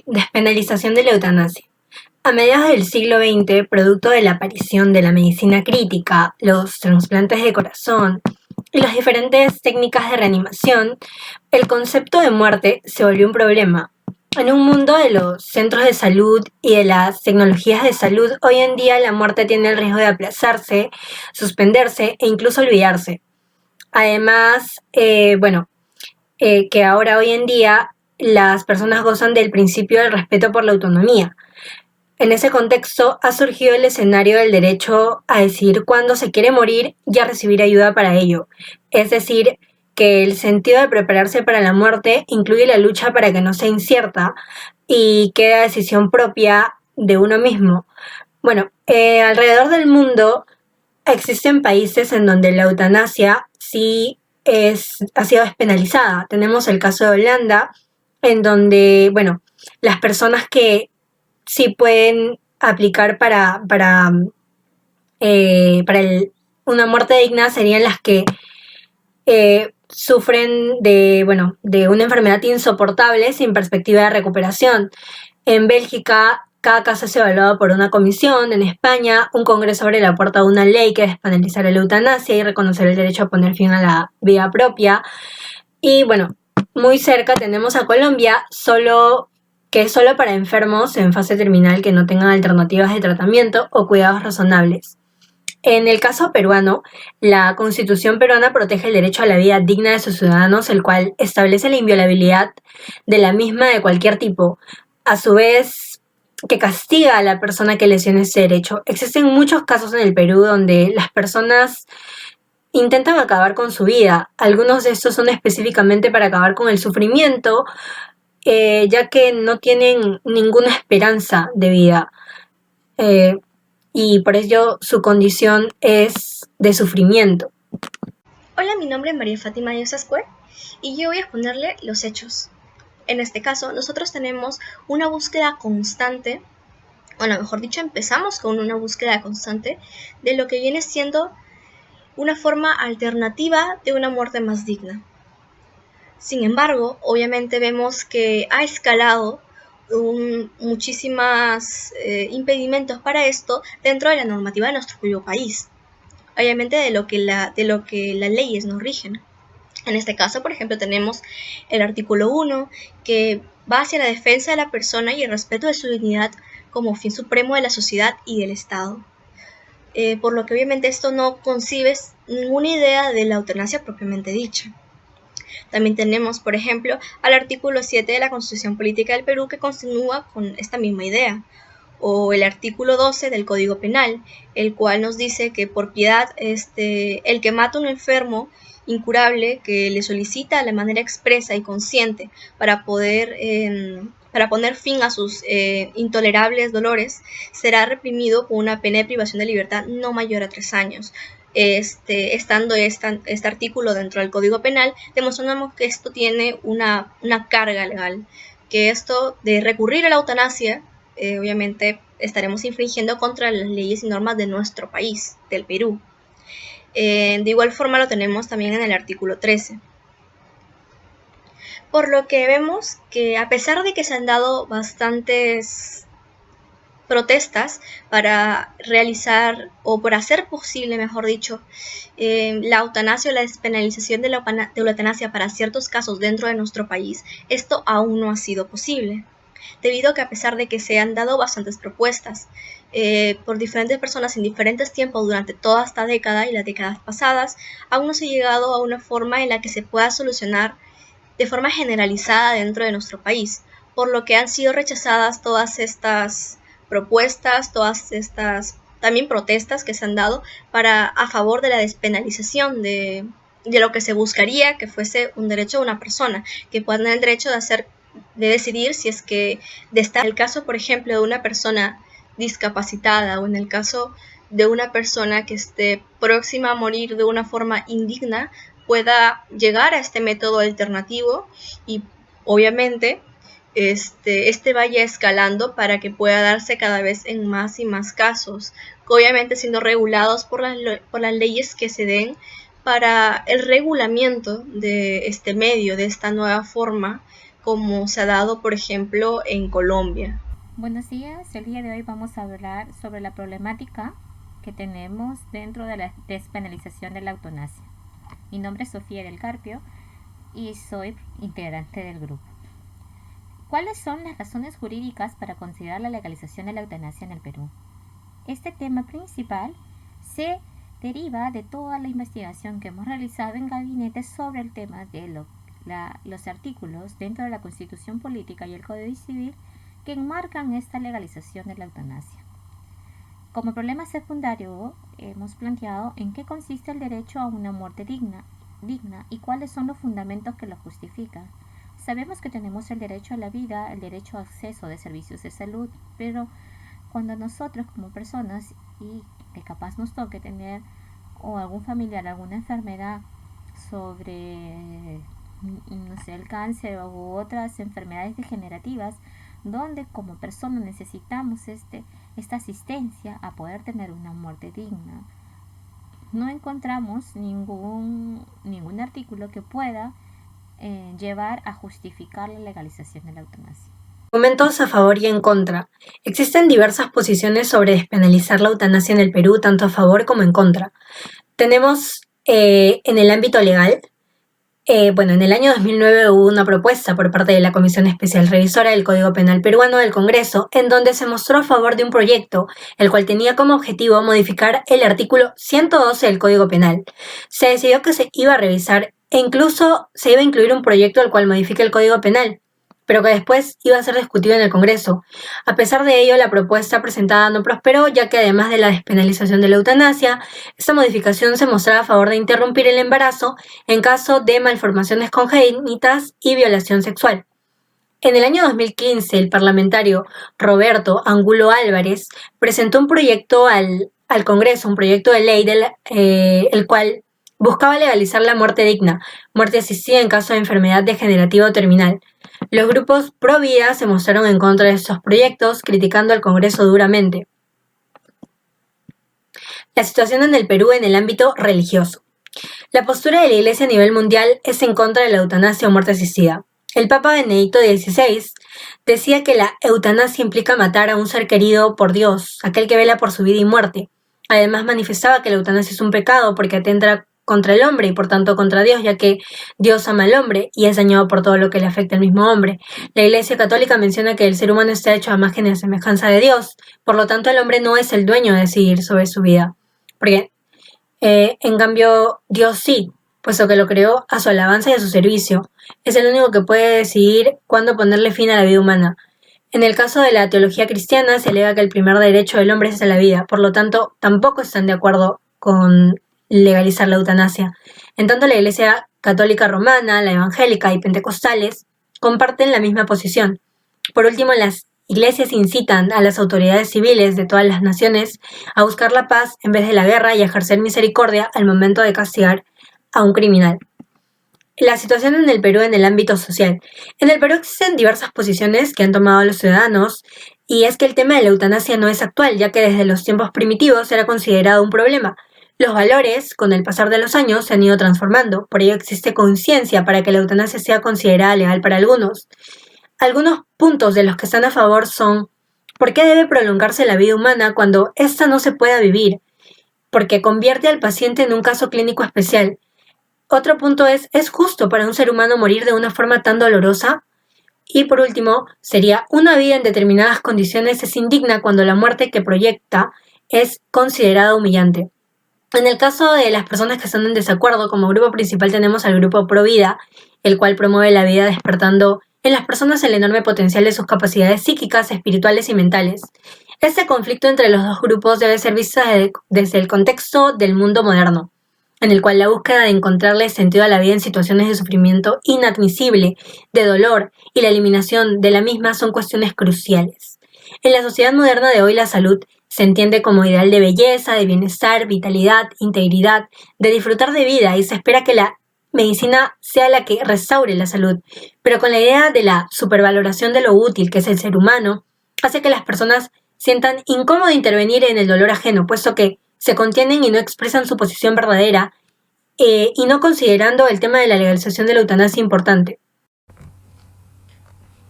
Despenalización de la eutanasia. A mediados del siglo XX, producto de la aparición de la medicina crítica, los trasplantes de corazón y las diferentes técnicas de reanimación, el concepto de muerte se volvió un problema. En un mundo de los centros de salud y de las tecnologías de salud, hoy en día la muerte tiene el riesgo de aplazarse, suspenderse e incluso olvidarse. Además, que ahora hoy en día las personas gozan del principio del respeto por la autonomía. En ese contexto ha surgido el escenario del derecho a decidir cuándo se quiere morir y a recibir ayuda para ello. Es decir, que el sentido de prepararse para la muerte incluye la lucha para que no sea incierta y quede a decisión propia de uno mismo. Bueno, alrededor del mundo existen países en donde la eutanasia sí ha sido despenalizada. Tenemos el caso de Holanda, en donde, las personas que sí pueden aplicar una muerte digna serían las que sufren de una enfermedad insoportable sin perspectiva de recuperación. En Bélgica, cada caso es evaluado por una comisión. En España, un congreso abre la puerta a una ley que despenalizará la eutanasia y reconocer el derecho a poner fin a la vida propia. Y muy cerca tenemos a Colombia, que es solo para enfermos en fase terminal que no tengan alternativas de tratamiento o cuidados razonables. En el caso peruano, la Constitución peruana protege el derecho a la vida digna de sus ciudadanos, el cual establece la inviolabilidad de la misma de cualquier tipo, a su vez que castiga a la persona que lesione ese derecho. Existen muchos casos en el Perú donde las personas intentan acabar con su vida. Algunos de estos son específicamente para acabar con el sufrimiento, ya que no tienen ninguna esperanza de vida. Y por ello su condición es de sufrimiento. Hola, mi nombre es María Fátima Díaz Ascue y yo voy a exponerle los hechos. En este caso, nosotros tenemos una búsqueda constante, mejor dicho, empezamos con una búsqueda constante de lo que viene siendo una forma alternativa de una muerte más digna. Sin embargo, obviamente vemos que ha escalado muchísimos impedimentos para esto dentro de la normativa de nuestro propio país, obviamente de lo que las leyes nos rigen. En este caso, por ejemplo, tenemos el artículo 1, que va hacia la defensa de la persona y el respeto de su dignidad como fin supremo de la sociedad y del Estado. Por lo que obviamente esto no concibe ninguna idea de la eutanasia propiamente dicha. También tenemos, por ejemplo, al artículo 7 de la Constitución Política del Perú, que continúa con esta misma idea, o el artículo 12 del Código Penal, el cual nos dice que por piedad el que mata a un enfermo incurable que le solicita de manera expresa y consciente para poner fin a sus intolerables dolores, será reprimido con una pena de privación de libertad no mayor a 3 años. Estando este artículo dentro del Código Penal, demostramos que esto tiene una carga legal, que esto de recurrir a la eutanasia, obviamente estaremos infringiendo contra las leyes y normas de nuestro país, del Perú. De igual forma lo tenemos también en el artículo 13. Por lo que vemos que a pesar de que se han dado bastantes protestas para realizar o por hacer posible, mejor dicho, la eutanasia o la despenalización de la eutanasia para ciertos casos dentro de nuestro país, esto aún no ha sido posible, debido a que a pesar de que se han dado bastantes propuestas por diferentes personas en diferentes tiempos durante toda esta década y las décadas pasadas, aún no se ha llegado a una forma en la que se pueda solucionar de forma generalizada dentro de nuestro país, por lo que han sido rechazadas todas estas propuestas, todas estas también protestas que se han dado a favor de la despenalización de lo que se buscaría que fuese un derecho de una persona, que pueda tener el derecho de decidir si es que en el caso, por ejemplo, de una persona discapacitada o en el caso de una persona que esté próxima a morir de una forma indigna, pueda llegar a este método alternativo y obviamente vaya escalando para que pueda darse cada vez en más y más casos, obviamente siendo regulados por las leyes que se den para el regulamiento de este medio, de esta nueva forma como se ha dado, por ejemplo, en Colombia. Buenos días, el día de hoy vamos a hablar sobre la problemática que tenemos dentro de la despenalización de la eutanasia. Mi nombre es Sofía del Carpio y soy integrante del grupo. ¿Cuáles son las razones jurídicas para considerar la legalización de la eutanasia en el Perú? Este tema principal se deriva de toda la investigación que hemos realizado en gabinete sobre el tema de los artículos dentro de la Constitución Política y el Código Civil que enmarcan esta legalización de la eutanasia. Como problema secundario, hemos planteado en qué consiste el derecho a una muerte digna y cuáles son los fundamentos que lo justifican. Sabemos que tenemos el derecho a la vida, el derecho a acceso de servicios de salud, pero cuando nosotros como personas y que capaz nos toque tener o algún familiar alguna enfermedad sobre, no sé, el cáncer u otras enfermedades degenerativas, donde como persona necesitamos esta asistencia a poder tener una muerte digna, no encontramos ningún artículo que pueda llevar a justificar la legalización de la eutanasia. Argumentos a favor y en contra. Existen diversas posiciones sobre despenalizar la eutanasia en el Perú, tanto a favor como en contra. Tenemos en el ámbito legal, en el año 2009 hubo una propuesta por parte de la Comisión Especial Revisora del Código Penal Peruano del Congreso, en donde se mostró a favor de un proyecto, el cual tenía como objetivo modificar el artículo 112 del Código Penal. Se decidió que se iba a revisar e incluso se iba a incluir un proyecto al cual modifique el Código Penal, pero que después iba a ser discutido en el Congreso. A pesar de ello, la propuesta presentada no prosperó, ya que además de la despenalización de la eutanasia, esta modificación se mostraba a favor de interrumpir el embarazo en caso de malformaciones congénitas y violación sexual. En el año 2015, el parlamentario Roberto Angulo Álvarez presentó un proyecto al Congreso, un proyecto de ley el cual buscaba legalizar la muerte digna, muerte asistida en caso de enfermedad degenerativa o terminal. Los grupos pro vida se mostraron en contra de estos proyectos, criticando al Congreso duramente. La situación en el Perú en el ámbito religioso. La postura de la Iglesia a nivel mundial es en contra de la eutanasia o muerte asistida. El Papa Benedicto XVI decía que la eutanasia implica matar a un ser querido por Dios, aquel que vela por su vida y muerte. Además manifestaba que la eutanasia es un pecado porque atenta contra el hombre y por tanto contra Dios, ya que Dios ama al hombre y es dañado por todo lo que le afecta al mismo hombre. La Iglesia Católica menciona que el ser humano está hecho a imagen y semejanza de Dios, por lo tanto el hombre no es el dueño de decidir sobre su vida, porque en cambio Dios sí, puesto que lo creó a su alabanza y a su servicio. Es el único que puede decidir cuándo ponerle fin a la vida humana. En el caso de la teología cristiana se alega que el primer derecho del hombre es a la vida, por lo tanto tampoco están de acuerdo con legalizar la eutanasia. En tanto, la Iglesia Católica Romana, la Evangélica y Pentecostales comparten la misma posición. Por último, las iglesias incitan a las autoridades civiles de todas las naciones a buscar la paz en vez de la guerra y a ejercer misericordia al momento de castigar a un criminal. La situación en el Perú en el ámbito social. En el Perú existen diversas posiciones que han tomado los ciudadanos, y es que el tema de la eutanasia no es actual, ya que desde los tiempos primitivos era considerado un problema. Los valores, con el pasar de los años, se han ido transformando, por ello existe conciencia para que la eutanasia sea considerada legal para algunos. Algunos puntos de los que están a favor son: ¿por qué debe prolongarse la vida humana cuando ésta no se pueda vivir? Porque convierte al paciente en un caso clínico especial. Otro punto ¿es justo para un ser humano morir de una forma tan dolorosa? Y por último, sería: una vida en determinadas condiciones es indigna cuando la muerte que proyecta es considerada humillante. En el caso de las personas que están en desacuerdo, como grupo principal tenemos al grupo Pro Vida, el cual promueve la vida despertando en las personas el enorme potencial de sus capacidades psíquicas, espirituales y mentales. Este conflicto entre los dos grupos debe ser visto desde el contexto del mundo moderno, en el cual la búsqueda de encontrarle sentido a la vida en situaciones de sufrimiento inadmisible, de dolor y la eliminación de la misma son cuestiones cruciales. En la sociedad moderna de hoy, la salud se entiende como ideal de belleza, de bienestar, vitalidad, integridad, de disfrutar de vida, y se espera que la medicina sea la que restaure la salud, pero con la idea de la supervaloración de lo útil que es el ser humano, hace que las personas sientan incómodo intervenir en el dolor ajeno, puesto que se contienen y no expresan su posición verdadera, y no considerando el tema de la legalización de la eutanasia importante.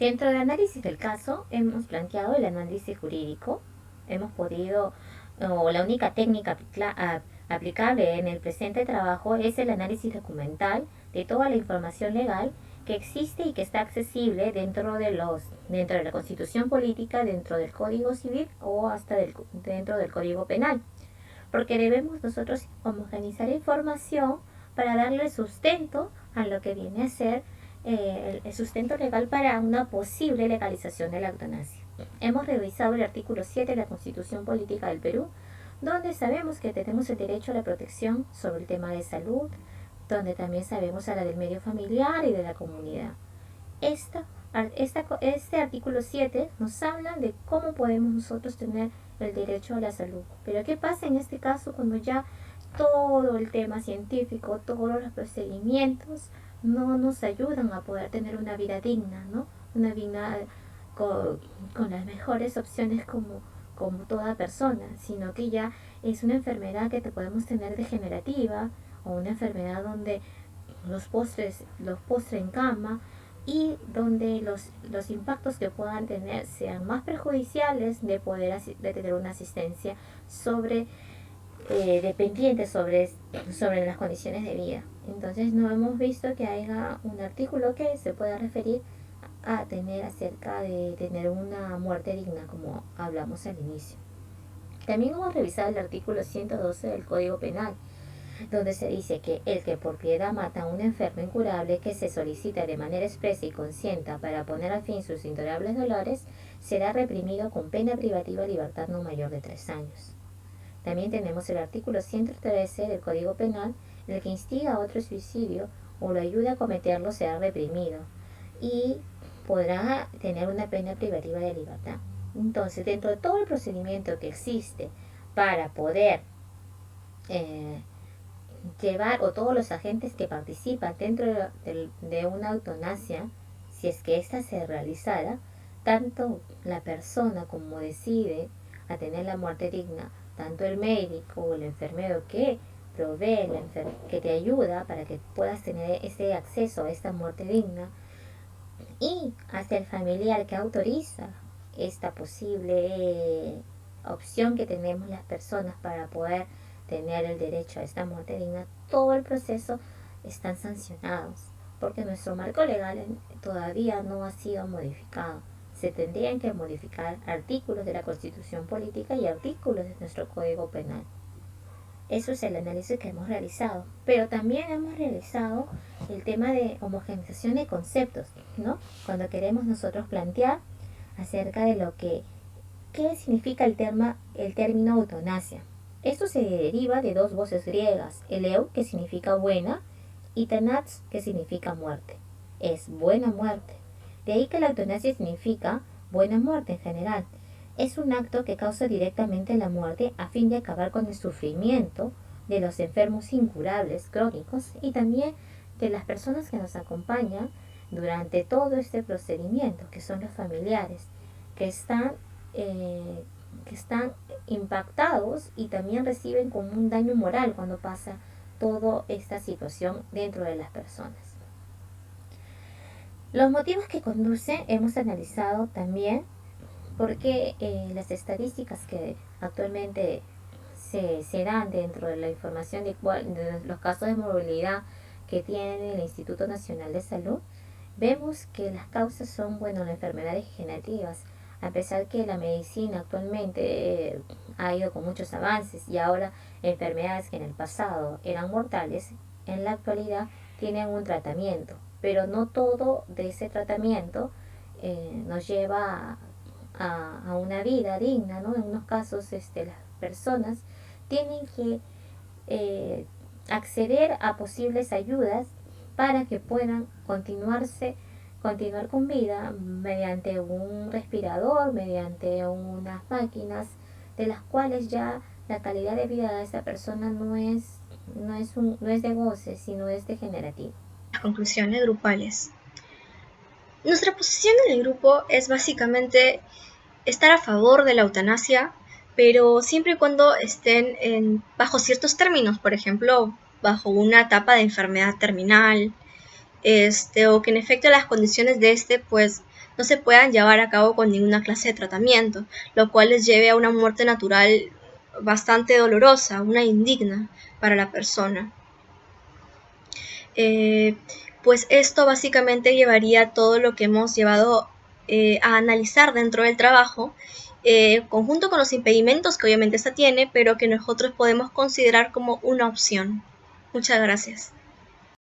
Dentro del análisis del caso hemos planteado el análisis jurídico. Hemos podido, o la única técnica aplicable en el presente trabajo es el análisis documental de toda la información legal que existe y que está accesible dentro de la Constitución Política, dentro del Código Civil o hasta dentro del Código Penal. Porque debemos nosotros homogeneizar información para darle sustento a lo que viene a ser el sustento legal para una posible legalización de la eutanasia. Hemos revisado el artículo 7 de la Constitución Política del Perú, donde sabemos que tenemos el derecho a la protección sobre el tema de salud, donde también sabemos a la del medio familiar y de la comunidad. Este artículo 7 nos habla de cómo podemos nosotros tener el derecho a la salud. Pero ¿qué pasa en este caso cuando ya todo el tema científico, todos los procedimientos no nos ayudan a poder tener una vida digna, ¿no? Una vida con las mejores opciones como toda persona, sino que ya es una enfermedad que te podemos tener degenerativa o una enfermedad donde los postres en cama y donde los impactos que puedan tener sean más perjudiciales de tener una asistencia dependiente sobre las condiciones de vida. Entonces no hemos visto que haya un artículo que se pueda referir a tener acerca de tener una muerte digna, como hablamos al inicio. También hemos revisado el artículo 112 del Código Penal, donde se dice que el que por piedad mata a un enfermo incurable que se solicita de manera expresa y consciente para poner a fin sus intolerables dolores, será reprimido con pena privativa de libertad no mayor de 3 años. También tenemos el artículo 113 del Código Penal, en el que instiga a otro suicidio o lo ayuda a cometerlo será reprimido y podrá tener una pena privativa de libertad. Entonces, dentro de todo el procedimiento que existe para poder llevar, o todos los agentes que participan dentro de una eutanasia, si es que ésta se realizara, tanto la persona como decide a tener la muerte digna, tanto el médico o el enfermero que provee, que te ayuda para que puedas tener ese acceso a esta muerte digna, y hasta el familiar que autoriza esta posible opción que tenemos las personas para poder tener el derecho a esta muerte digna, todo el proceso están sancionados, porque nuestro marco legal todavía no ha sido modificado. Se tendrían que modificar artículos de la Constitución Política y artículos de nuestro Código Penal. Eso es el análisis que hemos realizado. Pero también hemos realizado el tema de homogeneización de conceptos, ¿no? Cuando queremos nosotros plantear acerca de qué significa el término eutanasia. Esto se deriva de dos voces griegas, eleu, que significa buena, y tanats, que significa muerte. Es buena muerte. De ahí que la eutanasia significa buena muerte en general. Es un acto que causa directamente la muerte a fin de acabar con el sufrimiento de los enfermos incurables crónicos y también de las personas que nos acompañan durante todo este procedimiento, que son los familiares, que están impactados y también reciben como un daño moral cuando pasa toda esta situación dentro de las personas. Los motivos que conducen hemos analizado también porque las estadísticas que actualmente se dan dentro de la información de los casos de morbilidad que tiene el Instituto Nacional de Salud, vemos que las causas son, las enfermedades degenerativas, a pesar que la medicina actualmente ha ido con muchos avances y ahora enfermedades que en el pasado eran mortales, en la actualidad tienen un tratamiento, pero no todo de ese tratamiento nos lleva a una vida digna, ¿no? En unos casos las personas tienen que acceder a posibles ayudas para que puedan continuar con vida mediante un respirador, mediante unas máquinas de las cuales ya la calidad de vida de esta persona no es de goce, sino es degenerativa. Las conclusiones grupales. Nuestra posición en el grupo es básicamente estar a favor de la eutanasia, pero siempre y cuando estén bajo ciertos términos, por ejemplo, bajo una etapa de enfermedad terminal, o que en efecto las condiciones de pues no se puedan llevar a cabo con ninguna clase de tratamiento, lo cual les lleve a una muerte natural bastante dolorosa, una indigna para la persona. Pues esto básicamente llevaría todo lo que hemos llevado a analizar dentro del trabajo, conjunto con los impedimentos que obviamente esta tiene, pero que nosotros podemos considerar como una opción. Muchas gracias.